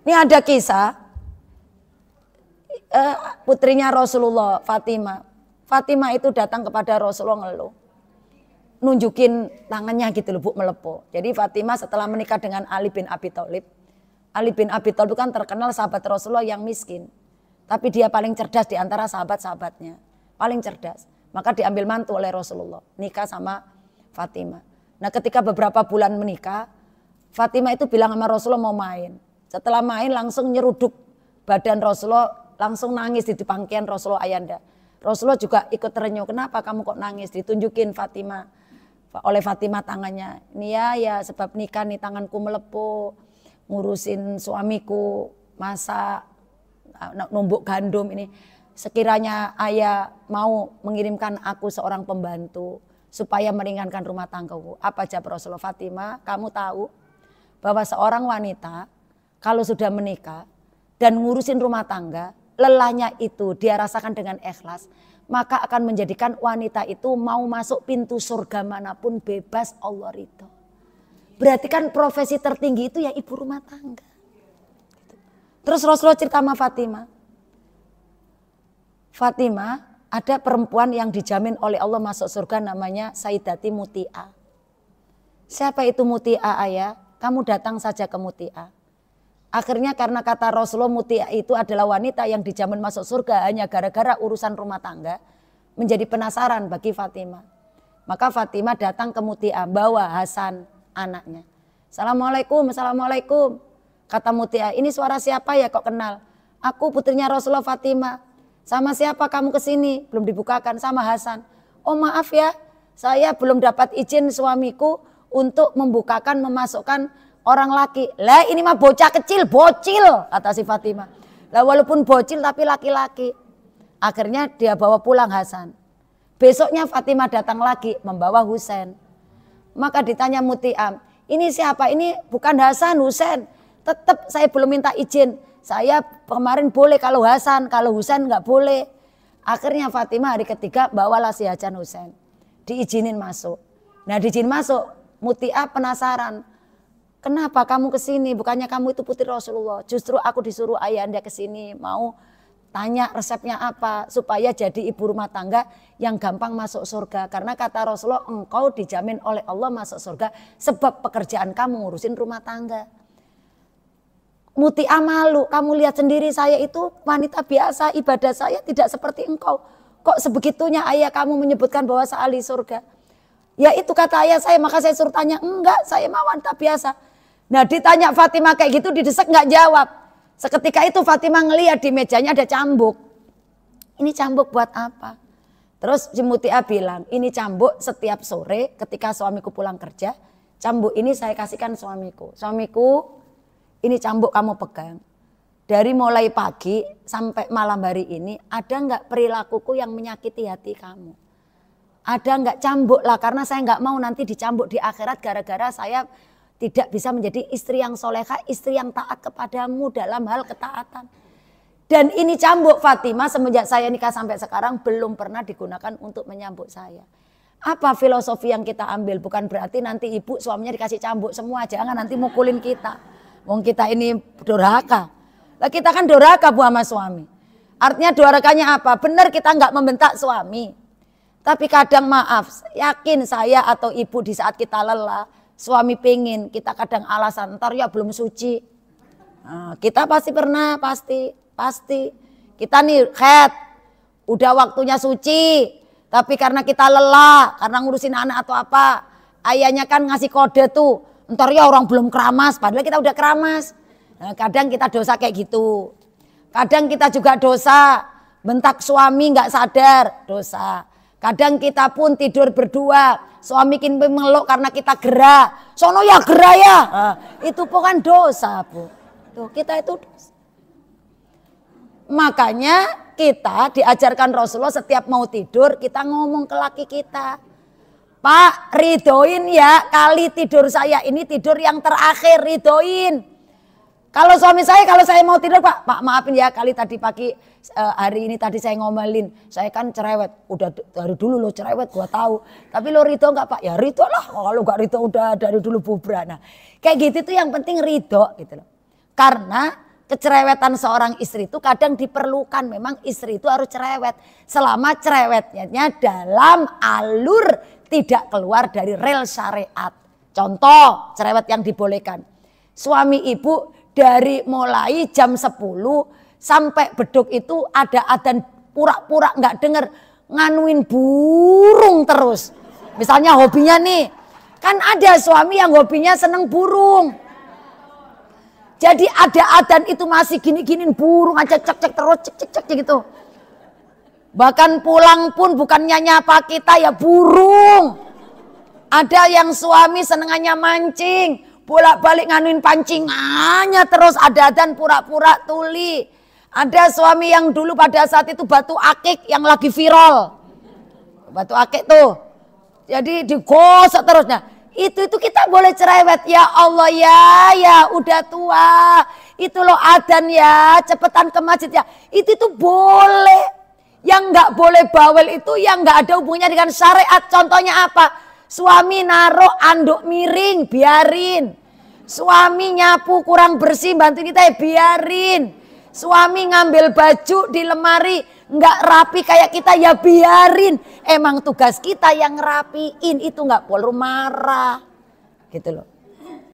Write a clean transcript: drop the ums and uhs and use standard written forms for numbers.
Ini ada kisah putrinya Rasulullah, Fatimah. Fatimah itu datang kepada Rasulullah ngeluh, nunjukin tangannya gitu loh, Bu, melepuh. Jadi Fatimah setelah menikah dengan Ali bin Abi Thalib. Ali bin Abi Thalib itu kan terkenal sahabat Rasulullah yang miskin. Tapi dia paling cerdas di antara sahabat-sahabatnya. Paling cerdas. Maka diambil mantu oleh Rasulullah. Nikah sama Fatimah. Nah ketika beberapa bulan menikah, Fatimah itu bilang sama Rasulullah mau main. Setelah main langsung nyeruduk badan Rasulullah, langsung nangis di pangkian Rasulullah Ayanda. Rasulullah juga ikut terenyuh, kenapa kamu kok nangis? Ditunjukin Fatimah, oleh Fatimah tangannya. Ini ya sebab nikah nih tanganku melepuh, ngurusin suamiku, masak, numbuk gandum ini. Sekiranya ayah mau mengirimkan aku seorang pembantu supaya meringankan rumah tanggaku. Apa jawab Rasulullah? Fatimah, kamu tahu bahwa seorang wanita kalau sudah menikah dan ngurusin rumah tangga, lelahnya itu dia rasakan dengan ikhlas, maka akan menjadikan wanita itu mau masuk pintu surga manapun bebas Allah ridho. Berarti kan profesi tertinggi itu ya ibu rumah tangga. Terus Rasulullah cerita sama Fatimah. Fatimah, ada perempuan yang dijamin oleh Allah masuk surga namanya Sayyidati Muti'ah. Siapa itu Muti'ah ayah? Kamu datang saja ke Muti'ah. Akhirnya karena kata Rasulullah Muti'ah itu adalah wanita yang dijamin masuk surga hanya gara-gara urusan rumah tangga, menjadi penasaran bagi Fatimah. Maka Fatimah datang ke Muti'ah bawa Hasan anaknya. Assalamualaikum, assalamualaikum. Kata Muti'ah, ini suara siapa ya kok kenal? Aku putrinya Rasulullah Fatimah. Sama siapa kamu kesini? Belum dibukakan, sama Hasan. Oh maaf ya, saya belum dapat izin suamiku untuk membukakan, memasukkan orang laki. Lah ini mah bocah kecil, bocil, kata si Fatimah. Lah walaupun bocil tapi laki-laki. Akhirnya dia bawa pulang Hasan. Besoknya Fatimah datang lagi membawa Husain. Maka ditanya Muti'ah, ini siapa? Ini bukan Hasan, Husain. Tetap saya belum minta izin. Saya kemarin boleh kalau Hasan, kalau Husain nggak boleh. Akhirnya Fatimah hari ketiga bawalah si Hasan Husain. Diizinin masuk. Nah diizin masuk, Muti'ah penasaran. Kenapa kamu kesini? Bukannya kamu itu putri Rasulullah. Justru aku disuruh ayahanda kesini. Mau tanya resepnya apa. Supaya jadi ibu rumah tangga yang gampang masuk surga. Karena kata Rasulullah engkau dijamin oleh Allah masuk surga. Sebab pekerjaan kamu ngurusin rumah tangga. Muti'ah malu. Kamu lihat sendiri saya itu wanita biasa. Ibadah saya tidak seperti engkau. Kok sebegitunya ayah kamu menyebutkan bahwa saya ahli surga. Ya itu kata ayah saya. Maka saya suruh tanya. Enggak, saya mah wanita biasa. Nah ditanya Fatimah kayak gitu didesak nggak jawab. Seketika itu Fatimah ngelihat di mejanya ada cambuk. Ini cambuk buat apa? Terus si Muti'ah bilang ini cambuk setiap sore ketika suamiku pulang kerja. Cambuk ini saya kasihkan suamiku. Suamiku ini cambuk kamu pegang. Dari mulai pagi sampai malam hari ini ada nggak perilakuku yang menyakiti hati kamu? Ada nggak cambuk lah karena saya nggak mau nanti dicambuk di akhirat gara-gara saya tidak bisa menjadi istri yang soleha, istri yang taat kepadamu dalam hal ketaatan. Dan ini cambuk Fatimah semenjak saya nikah sampai sekarang belum pernah digunakan untuk menyambuk saya. Apa filosofi yang kita ambil? Bukan berarti nanti ibu suaminya dikasih cambuk semua. Jangan nanti mukulin kita. Wong kita ini durhaka. Lah kita kan durhaka bu sama suami. Artinya durhakanya apa? Benar kita nggak membentak suami. Tapi kadang maaf, yakin saya atau ibu di saat kita lelah. Suami pengen, kita kadang alasan, ntar ya belum suci. Nah, kita pasti pernah, pasti. Kita nih udah waktunya suci. Tapi karena kita lelah, karena ngurusin anak atau apa. Ayahnya kan ngasih kode tuh, ntar ya orang belum keramas, padahal kita udah keramas. Nah, kadang kita dosa kayak gitu. Kadang kita juga dosa, bentak suami gak sadar, dosa. Kadang kita pun tidur berdua, suami kini mengeluk karena kita gerah. Sono ya gerah ya. Nah, itu bukan dosa bu. Tuh, kita itu dosa. Makanya kita diajarkan Rasulullah setiap mau tidur kita ngomong ke laki kita. Pak ridoin ya kali tidur saya ini tidur yang terakhir ridoin. Kalau suami saya, kalau saya mau tidur Pak maafin ya kali tadi pagi hari ini tadi saya ngomelin. Saya kan cerewet, udah dari dulu lo cerewet gua tahu. Tapi lo ridho enggak Pak? Ya ridho lah, kalau enggak ridho udah dari dulu bubrah. Nah kayak gitu tuh yang penting ridho gitu loh. Karena Kecerewetan seorang istri itu kadang diperlukan. Memang istri itu harus cerewet. Selama cerewetnya dalam alur tidak keluar dari rel syariat. Contoh cerewet yang dibolehkan. Suami ibu dari mulai jam 10 sampai beduk itu ada adzan pura-pura nggak denger. Nganuin burung terus. Misalnya hobinya nih. Kan ada suami yang hobinya seneng burung. Jadi ada adzan itu masih gini-giniin burung aja cek-cek terus cek-cek gitu. Bahkan pulang pun bukannya nyapa kita ya burung. Ada yang suami senengannya mancing, bolak-balik nganuin pancingannya terus ada adzan pura-pura tuli. Ada suami yang dulu pada saat itu batu akik yang lagi viral. Batu akik tuh. Jadi digosok terusnya. Itu kita boleh cerewet. Ya Allah ya udah tua. Itu loh adzan ya, cepetan ke masjid ya. Itu tuh boleh. Yang nggak boleh bawel itu yang nggak ada hubungannya dengan syariat. Contohnya apa? Suami naruh anduk miring, biarin. Suami nyapu kurang bersih, bantuin kita ya biarin. Suami ngambil baju di lemari nggak rapi kayak kita ya biarin. Emang tugas kita yang ngerapiin, itu nggak perlu marah gitu loh.